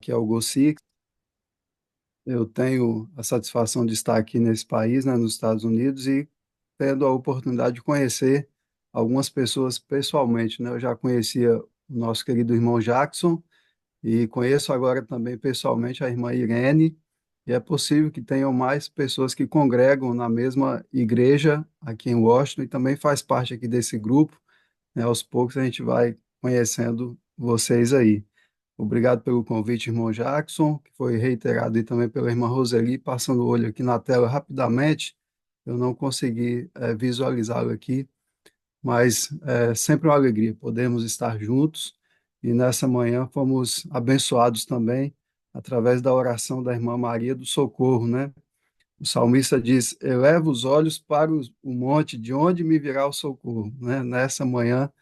aqui é o Gossix. Eu tenho a satisfação de estar aqui nesse país, né, nos Estados Unidos, e tendo a oportunidade de conhecer algumas pessoas pessoalmente, né? Eu já conhecia o nosso querido irmão Jackson e conheço agora também pessoalmente a irmã Irene, e é possível que tenham mais pessoas que congregam na mesma igreja aqui em Washington e também faz parte aqui desse grupo, né? Aos poucos a gente vai conhecendo vocês aí. Obrigado pelo convite, irmão Jackson, que foi reiterado e também pela irmã Roseli, passando o olho aqui na tela rapidamente. Eu não consegui visualizá-lo aqui, mas é sempre uma alegria podermos estar juntos. E nessa manhã fomos abençoados também através da oração da irmã Maria do Socorro, né? O salmista diz: eleva os olhos para o monte, de onde me virá o socorro, né? Nessa manhã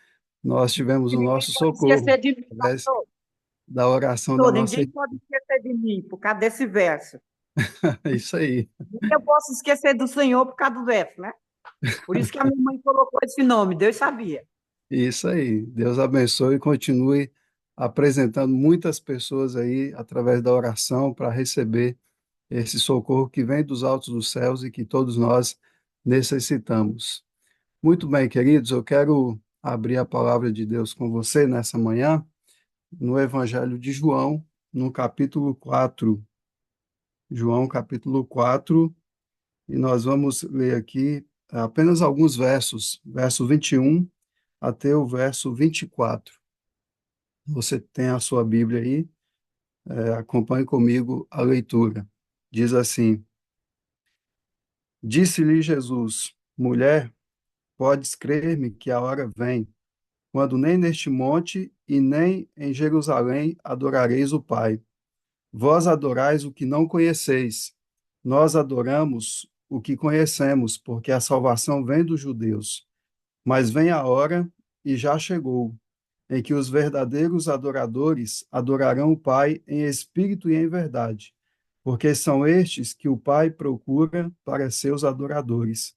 nós tivemos E o ninguém nosso pode socorro esquecer de mim, através pastor. da oração da Pastor, nossa. ninguém pode esquecer de mim por causa desse verso. É isso aí, Eu posso esquecer do Senhor por causa do verso, né? Por isso que a minha mãe colocou esse nome, Deus sabia. isso aí. Deus abençoe e continue apresentando muitas pessoas aí através da oração para receber esse socorro que vem dos altos dos céus e que todos nós necessitamos. Muito bem, queridos, eu quero abrir a palavra de Deus com você nessa manhã, no Evangelho de João, no capítulo 4. João, capítulo 4, e nós vamos ler aqui apenas alguns versos, verso 21 até o verso 24. Você tem a sua Bíblia aí, acompanhe comigo a leitura. Diz assim: Disse-lhe Jesus, mulher, podes crer-me que a hora vem, quando nem neste monte e nem em Jerusalém adorareis o Pai. Vós adorais o que não conheceis, nós adoramos o que conhecemos, porque a salvação vem dos judeus. Mas vem a hora, e já chegou, em que os verdadeiros adoradores adorarão o Pai em espírito e em verdade, porque são estes que o Pai procura para seus adoradores.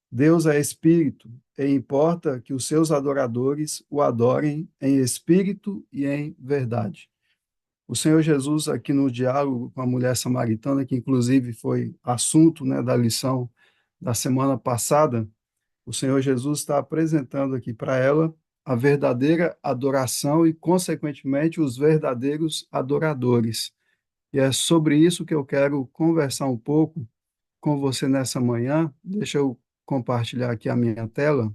Deus é espírito, e importa que os seus adoradores o adorem em espírito e em verdade. O Senhor Jesus, aqui no diálogo com a mulher samaritana, que inclusive foi assunto, né, da lição da semana passada, o Senhor Jesus está apresentando aqui para ela a verdadeira adoração e, consequentemente, os verdadeiros adoradores. E é sobre isso que eu quero conversar um pouco com você nessa manhã. Deixa eu compartilhar aqui a minha tela.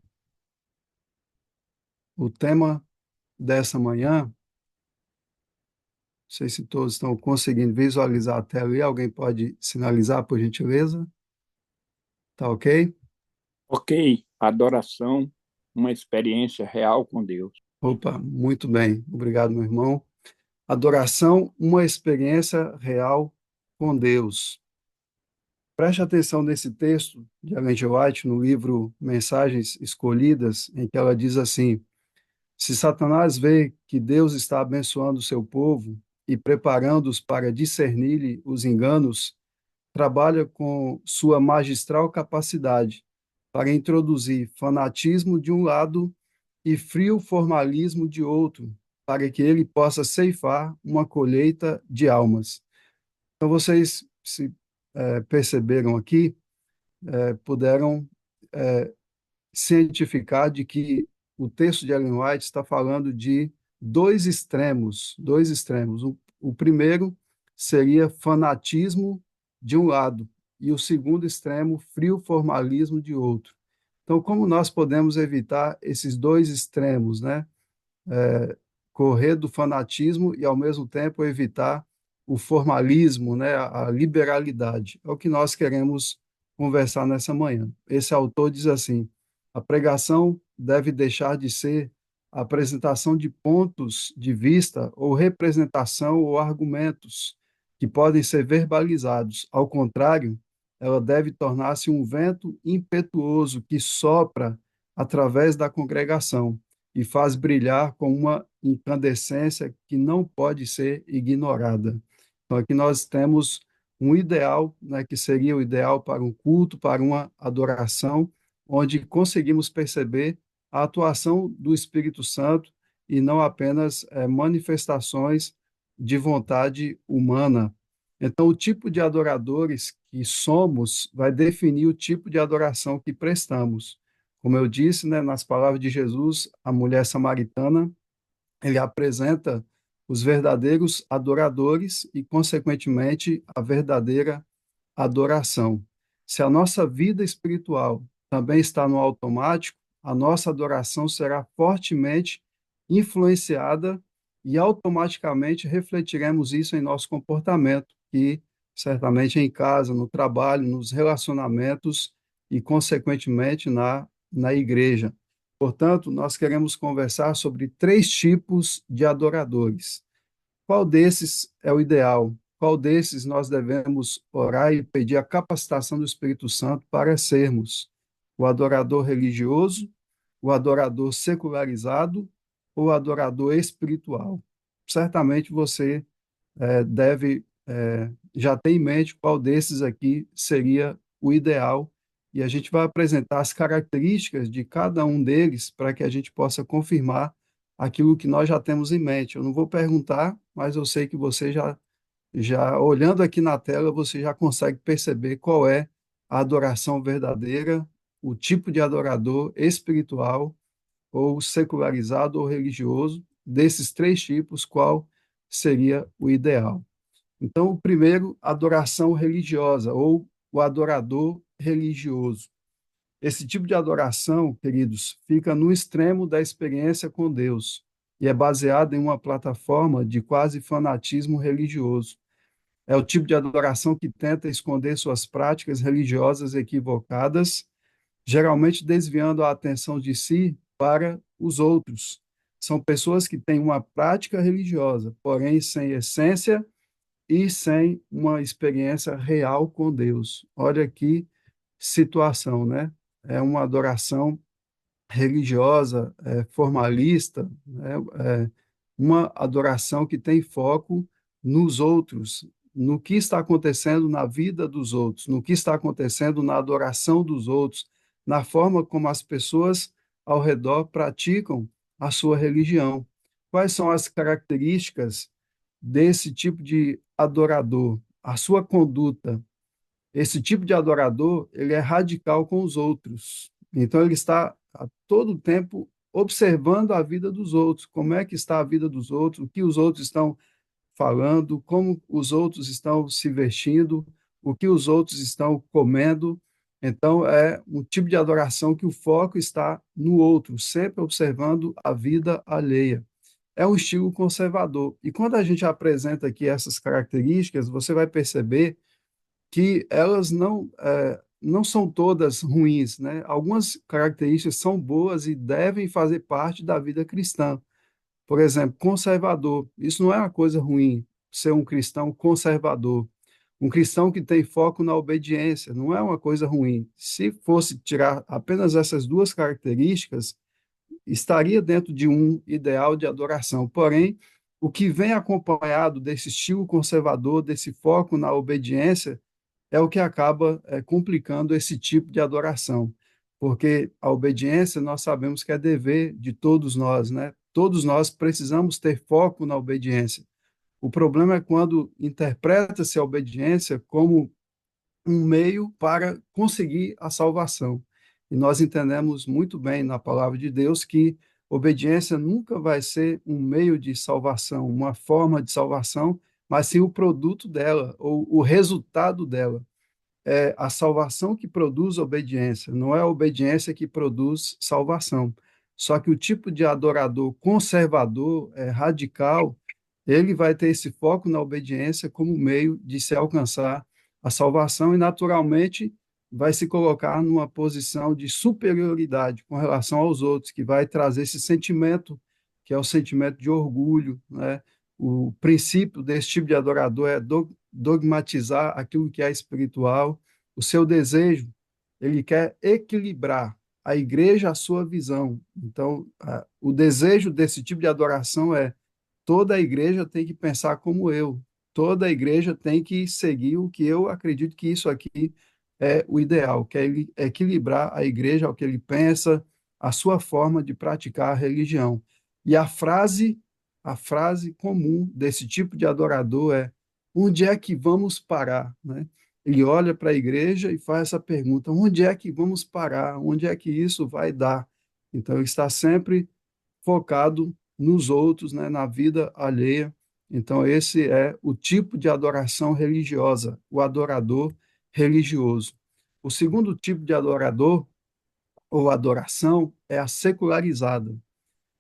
O tema dessa manhã, não sei se todos estão conseguindo visualizar a tela e alguém pode sinalizar, por gentileza? Tá ok? Ok, adoração, uma experiência real com Deus. Opa, muito bem. Obrigado, meu irmão. Adoração, uma experiência real com Deus. Preste atenção nesse texto de Ellen G. White, no livro Mensagens Escolhidas, em que ela diz assim: se Satanás vê que Deus está abençoando o seu povo e preparando-os para discernir-lhe os enganos, trabalha com sua magistral capacidade para introduzir fanatismo de um lado e frio formalismo de outro, para que ele possa ceifar uma colheita de almas. Então, vocês se perceberam aqui, puderam cientificar de que o texto de Ellen White está falando de dois extremos, dois extremos. O primeiro seria fanatismo de um lado e o segundo extremo, frio formalismo de outro. Então, como nós podemos evitar esses dois extremos, né? Correr do fanatismo e, ao mesmo tempo, evitar o formalismo, né, a liberalidade. É o que nós queremos conversar nessa manhã. Esse autor diz assim: a pregação deve deixar de ser a apresentação de pontos de vista ou representação ou argumentos que podem ser verbalizados. Ao contrário, ela deve tornar-se um vento impetuoso que sopra através da congregação e faz brilhar com uma incandescência que não pode ser ignorada. Então, aqui nós temos um ideal, né, que seria o ideal para um culto, para uma adoração, onde conseguimos perceber a atuação do Espírito Santo e não apenas manifestações de vontade humana. Então, o tipo de adoradores que somos vai definir o tipo de adoração que prestamos. Como eu disse, né, nas palavras de Jesus, a mulher samaritana, ele apresenta os verdadeiros adoradores e, consequentemente, a verdadeira adoração. Se a nossa vida espiritual também está no automático, a nossa adoração será fortemente influenciada e automaticamente refletiremos isso em nosso comportamento, e certamente em casa, no trabalho, nos relacionamentos e, consequentemente, na igreja. Portanto, nós queremos conversar sobre três tipos de adoradores. Qual desses é o ideal? Qual desses nós devemos orar e pedir a capacitação do Espírito Santo para sermos? O adorador religioso, o adorador secularizado ou o adorador espiritual? Certamente você deve já ter em mente qual desses aqui seria o ideal, e a gente vai apresentar as características de cada um deles para que a gente possa confirmar aquilo que nós já temos em mente. Eu não vou perguntar, mas eu sei que você já olhando aqui na tela, você já consegue perceber qual é a adoração verdadeira, o tipo de adorador espiritual ou secularizado ou religioso. Desses três tipos, qual seria o ideal? Então, o primeiro, adoração religiosa, ou o adorador religioso. Esse tipo de adoração, queridos, fica no extremo da experiência com Deus e é baseado em uma plataforma de quase fanatismo religioso. É o tipo de adoração que tenta esconder suas práticas religiosas equivocadas, geralmente desviando a atenção de si para os outros. São pessoas que têm uma prática religiosa, porém sem essência e sem uma experiência real com Deus. Olha que situação, né? É uma adoração religiosa, formalista, né? Uma adoração que tem foco nos outros, no que está acontecendo na vida dos outros, no que está acontecendo na adoração dos outros, na forma como as pessoas ao redor praticam a sua religião. Quais são as características desse tipo de adorador? A sua conduta. Esse tipo de adorador, ele é radical com os outros. Então, ele está a todo tempo observando a vida dos outros, como é que está a vida dos outros, o que os outros estão falando, como os outros estão se vestindo, o que os outros estão comendo. Então, é um tipo de adoração que o foco está no outro, sempre observando a vida alheia. É um estilo conservador. E quando a gente apresenta aqui essas características, você vai perceber que elas não são todas ruins, né? Algumas características são boas e devem fazer parte da vida cristã. Por exemplo, conservador. Isso não é uma coisa ruim, ser um cristão conservador. Um cristão que tem foco na obediência não é uma coisa ruim. Se fosse tirar apenas essas duas características, estaria dentro de um ideal de adoração. Porém, o que vem acompanhado desse estilo conservador, desse foco na obediência, é o que acaba complicando esse tipo de adoração, porque a obediência nós sabemos que é dever de todos nós, né? Todos nós precisamos ter foco na obediência. O problema é quando interpreta-se a obediência como um meio para conseguir a salvação. E nós entendemos muito bem na palavra de Deus que obediência nunca vai ser um meio de salvação, uma forma de salvação, mas sim o produto dela, ou o resultado dela. É a salvação que produz obediência, não é a obediência que produz salvação. Só que o tipo de adorador conservador, radical, ele vai ter esse foco na obediência como meio de se alcançar a salvação e, naturalmente, vai se colocar numa posição de superioridade com relação aos outros, que vai trazer esse sentimento, que é o sentimento de orgulho, né? O princípio desse tipo de adorador é dogmatizar aquilo que é espiritual. O seu desejo, ele quer equilibrar a igreja à sua visão. Então, o desejo desse tipo de adoração é: toda a igreja tem que pensar como eu, toda a igreja tem que seguir o que eu acredito que isso aqui é o ideal, que é ele equilibrar a igreja ao que ele pensa, a sua forma de praticar a religião. E a frase a frase comum desse tipo de adorador é: onde é que vamos parar, né? Ele olha para a igreja e faz essa pergunta: onde é que vamos parar? Onde é que isso vai dar? Então, ele está sempre focado nos outros, né, na vida alheia. Então, esse é o tipo de adoração religiosa, o adorador religioso. O segundo tipo de adorador ou adoração é a secularizada,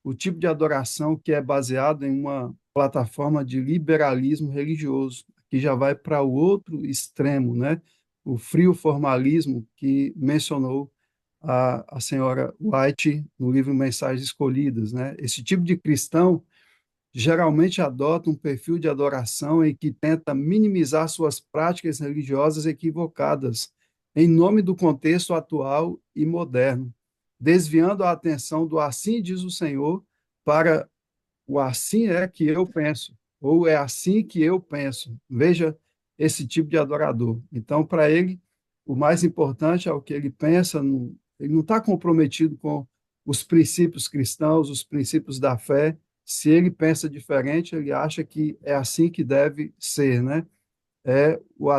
o tipo de adoração que é baseado em uma plataforma de liberalismo religioso, que já vai para o outro extremo, né? O frio formalismo que mencionou a senhora White no livro Mensagens Escolhidas, né? Esse tipo de cristão geralmente adota um perfil de adoração em que tenta minimizar suas práticas religiosas equivocadas, em nome do contexto atual e moderno, desviando a atenção do assim diz o Senhor para o assim é que eu penso, ou é assim que eu penso. Veja esse tipo de adorador. Então, para ele, o mais importante é o que ele pensa, ele não está comprometido com os princípios cristãos, os princípios da fé. Se ele pensa diferente, ele acha que é assim que deve ser, né? É o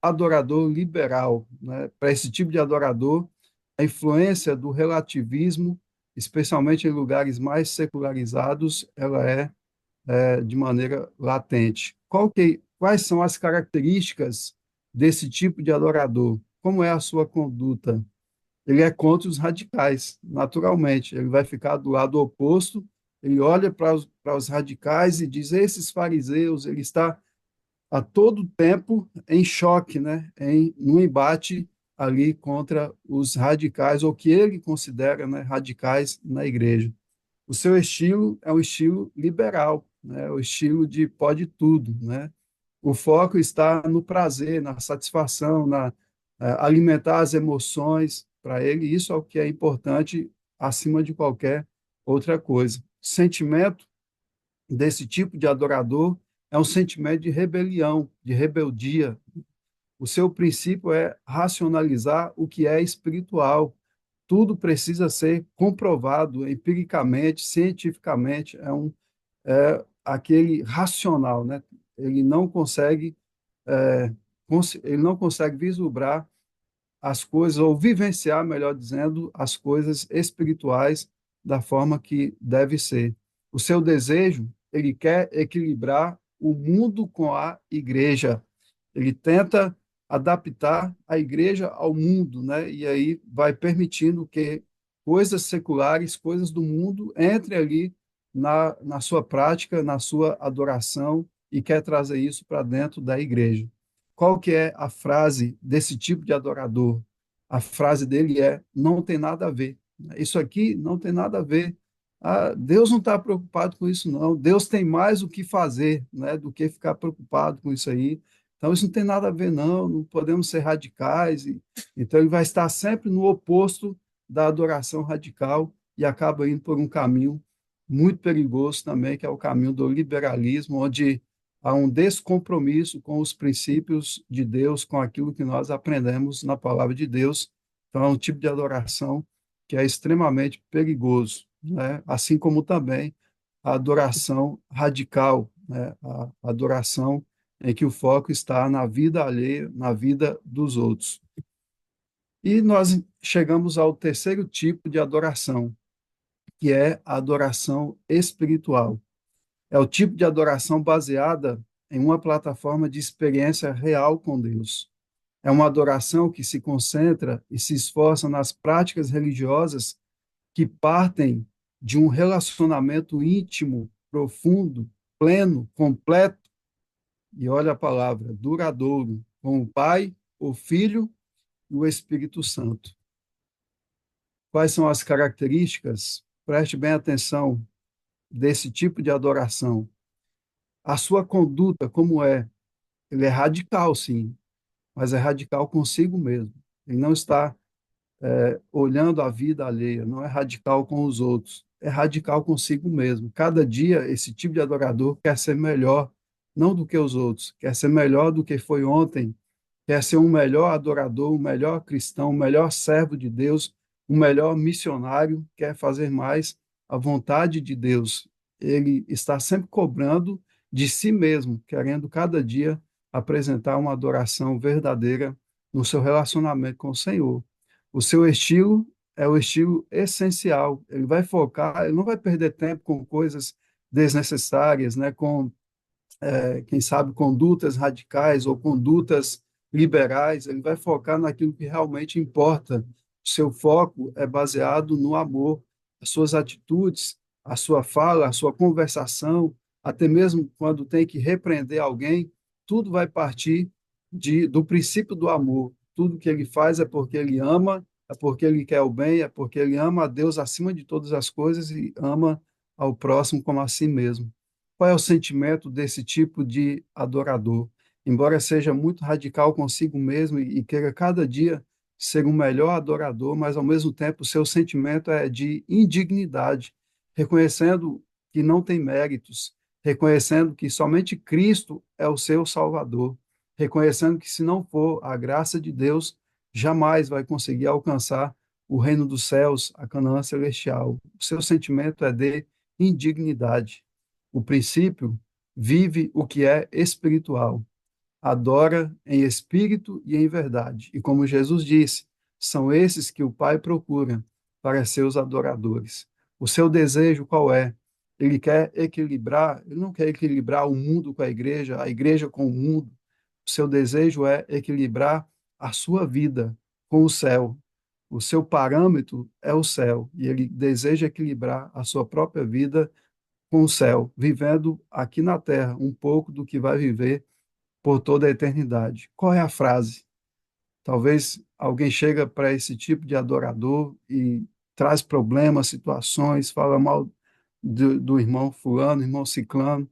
adorador liberal, né? Para esse tipo de adorador, a influência do relativismo, especialmente em lugares mais secularizados, ela é de maneira latente. Quais são as características desse tipo de adorador? Como é a sua conduta? Ele é contra os radicais, naturalmente. Ele vai ficar do lado oposto, ele olha para os radicais e diz: esses fariseus, ele está a todo tempo em choque, né? No embate ali contra os radicais, ou que ele considera, né, radicais na igreja. O seu estilo é um estilo liberal, né? O estilo de pode tudo, né? O foco está no prazer, na satisfação, na alimentar as emoções. Para ele, isso é o que é importante acima de qualquer outra coisa. Sentimento desse tipo de adorador é um sentimento de rebelião, de rebeldia. O seu princípio é racionalizar o que é espiritual. Tudo precisa ser comprovado empiricamente, cientificamente. É aquele racional, né? Ele não consegue, ele não consegue vislumbrar as coisas, ou vivenciar, melhor dizendo, as coisas espirituais da forma que deve ser. O seu desejo, ele quer equilibrar o mundo com a igreja. Ele tenta adaptar a igreja ao mundo, né? E aí vai permitindo que coisas seculares, coisas do mundo, entrem ali na sua prática, na sua adoração, e quer trazer isso para dentro da igreja. Qual que é a frase desse tipo de adorador? A frase dele é: não tem nada a ver. Isso aqui não tem nada a ver. Deus não está preocupado com isso, não. Deus tem mais o que fazer, né, do que ficar preocupado com isso aí. Então, isso não tem nada a ver, não. Não podemos ser radicais. Então, ele vai estar sempre no oposto da adoração radical e acaba indo por um caminho muito perigoso também, que é o caminho do liberalismo, onde há um descompromisso com os princípios de Deus, com aquilo que nós aprendemos na palavra de Deus. Então, é um tipo de adoração que é extremamente perigoso, né? Assim como também a adoração radical, né? A adoração em que o foco está na vida alheia, na vida dos outros. E nós chegamos ao terceiro tipo de adoração, que é a adoração espiritual. É o tipo de adoração baseada em uma plataforma de experiência real com Deus. É uma adoração que se concentra e se esforça nas práticas religiosas que partem de um relacionamento íntimo, profundo, pleno, completo, e olha a palavra, duradouro, com o Pai, o Filho e o Espírito Santo. Quais são as características? Preste bem atenção desse tipo de adoração. A sua conduta, como é? Ele é radical, sim, mas é radical consigo mesmo. Ele não está olhando a vida alheia, não é radical com os outros, é radical consigo mesmo. Cada dia, esse tipo de adorador quer ser melhor, não do que os outros, quer ser melhor do que foi ontem, quer ser um melhor adorador, um melhor cristão, um melhor servo de Deus, um melhor missionário, quer fazer mais a vontade de Deus. ele está sempre cobrando de si mesmo, querendo cada dia apresentar uma adoração verdadeira no seu relacionamento com o Senhor. O seu estilo é o estilo essencial. Ele vai focar, ele não vai perder tempo com coisas desnecessárias, né, com quem sabe, condutas radicais ou condutas liberais, ele vai focar naquilo que realmente importa. O seu foco é baseado no amor, as suas atitudes, a sua fala, a sua conversação, até mesmo quando tem que repreender alguém, tudo vai partir do princípio do amor. Tudo que ele faz é porque ele ama, é porque ele quer o bem, é porque ele ama a Deus acima de todas as coisas e ama ao próximo como a si mesmo. Qual é o sentimento desse tipo de adorador? Embora seja muito radical consigo mesmo e queira cada dia ser um melhor adorador, mas ao mesmo tempo o seu sentimento é de indignidade, reconhecendo que não tem méritos, reconhecendo que somente Cristo é o seu Salvador, reconhecendo que se não for a graça de Deus, jamais vai conseguir alcançar o reino dos céus, a Canaã celestial. O seu sentimento é de indignidade. O princípio vive o que é espiritual, adora em espírito e em verdade. E como Jesus disse, são esses que o Pai procura para seus adoradores. O seu desejo qual é? Ele quer equilibrar, ele não quer equilibrar o mundo com a igreja com o mundo. O seu desejo é equilibrar a sua vida com o céu. O seu parâmetro é o céu, e ele deseja equilibrar a sua própria vida com o céu, vivendo aqui na terra um pouco do que vai viver por toda a eternidade. Qual é a frase? Talvez alguém chega para esse tipo de adorador e traz problemas, situações, fala mal do irmão fulano, irmão ciclano,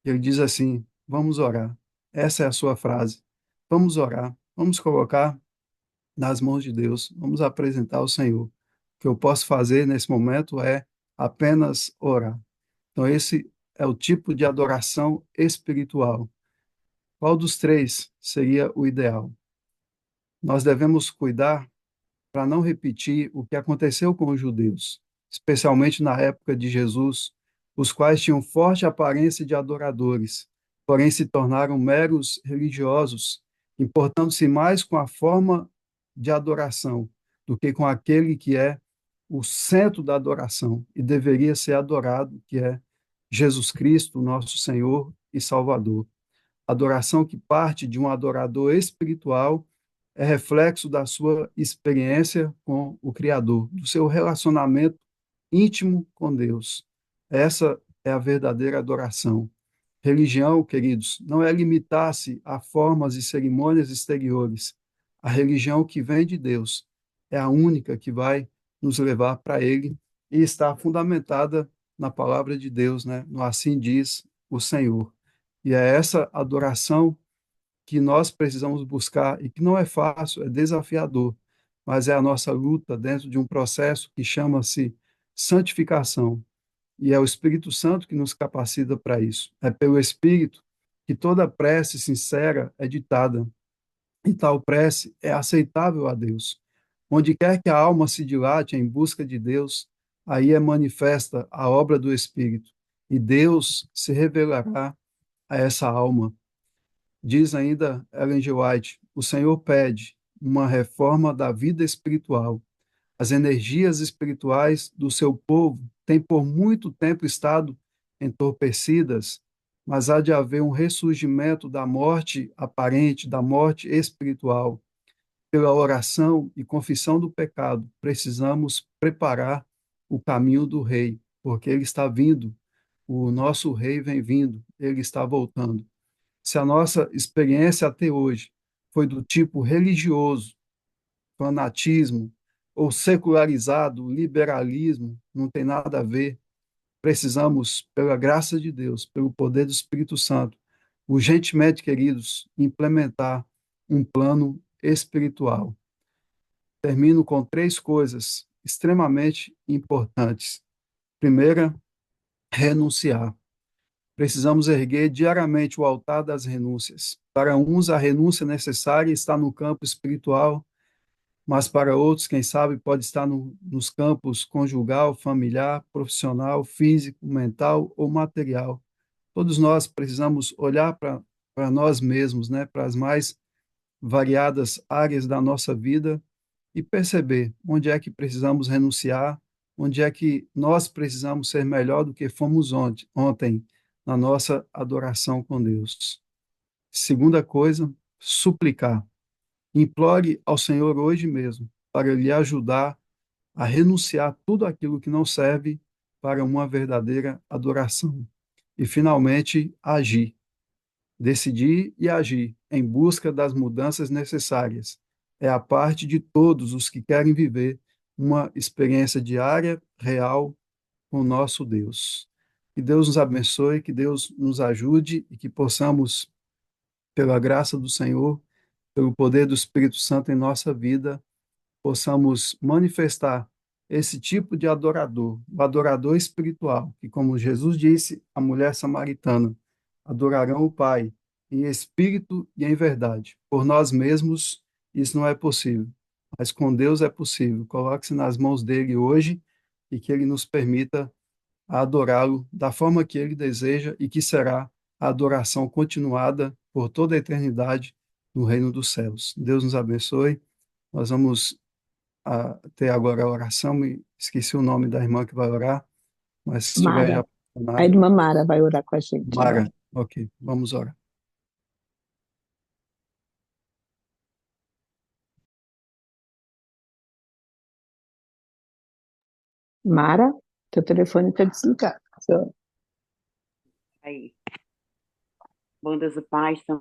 e ele diz assim: vamos orar. Essa é a sua frase. Vamos orar. Vamos colocar nas mãos de Deus. Vamos apresentar ao Senhor. O que eu posso fazer nesse momento é apenas orar. Então, esse é o tipo de adoração espiritual. Qual dos três seria o ideal? Nós devemos cuidar para não repetir o que aconteceu com os judeus, especialmente na época de Jesus, os quais tinham forte aparência de adoradores, porém se tornaram meros religiosos, importando-se mais com a forma de adoração do que com aquele que é o centro da adoração e deveria ser adorado, que é Jesus Cristo, nosso Senhor e Salvador. Adoração que parte de um adorador espiritual é reflexo da sua experiência com o Criador, do seu relacionamento íntimo com Deus. Essa é a verdadeira adoração. Religião, queridos, não é limitar-se a formas e cerimônias exteriores. A religião que vem de Deus é a única que vai nos levar para Ele e está fundamentada na palavra de Deus, né? No assim diz o Senhor. E é essa adoração que nós precisamos buscar e que não é fácil, é desafiador, mas é a nossa luta dentro de um processo que chama-se santificação. E é o Espírito Santo que nos capacita para isso. É pelo Espírito que toda prece sincera é ditada. E tal prece é aceitável a Deus. Onde quer que a alma se dilate em busca de Deus, aí é manifesta a obra do Espírito. E Deus se revelará a essa alma. Diz ainda Ellen G. White: o Senhor pede uma reforma da vida espiritual. As energias espirituais do seu povo têm por muito tempo estado entorpecidas, mas há de haver um ressurgimento da morte aparente, da morte espiritual. Pela oração e confissão do pecado, precisamos preparar o caminho do Rei, porque ele está vindo, o nosso Rei vem vindo, ele está voltando. Se a nossa experiência até hoje foi do tipo religioso, fanatismo, ou secularizado, liberalismo, não tem nada a ver. Precisamos, pela graça de Deus, pelo poder do Espírito Santo, urgentemente, queridos, implementar um plano espiritual. Termino com três coisas extremamente importantes. Primeira, renunciar. Precisamos erguer diariamente o altar das renúncias. Para uns, a renúncia necessária está no campo espiritual mas para outros, quem sabe, pode estar nos campos conjugal, familiar, profissional, físico, mental ou material. Todos nós precisamos olhar para nós mesmos, né, para as mais variadas áreas da nossa vida e perceber onde é que precisamos renunciar, onde é que nós precisamos ser melhor do que fomos ontem na nossa adoração com Deus. Segunda coisa, suplicar. Implore ao Senhor hoje mesmo para lhe ajudar a renunciar tudo aquilo que não serve para uma verdadeira adoração. E, finalmente, agir. Decidir e agir em busca das mudanças necessárias. É a parte de todos os que querem viver uma experiência diária, real, com o nosso Deus. Que Deus nos abençoe, que Deus nos ajude e que possamos, pela graça do Senhor, pelo poder do Espírito Santo em nossa vida, possamos manifestar esse tipo de adorador, o adorador espiritual, que, como Jesus disse à mulher samaritana, adorarão o Pai em espírito e em verdade. Por nós mesmos, isso não é possível, mas com Deus é possível. Coloque-se nas mãos dele hoje e que ele nos permita adorá-lo da forma que ele deseja e que será a adoração continuada por toda a eternidade no reino dos céus. Deus nos abençoe. Nós vamos ter agora a oração, me esqueci o nome da irmã que vai orar, mas se estiver Mara. já A posicionada, irmã Mara vai orar com a gente Mara, agora. ok, vamos orar. Mara, teu telefone está desligado. Aí. Bom Deus, o Pai,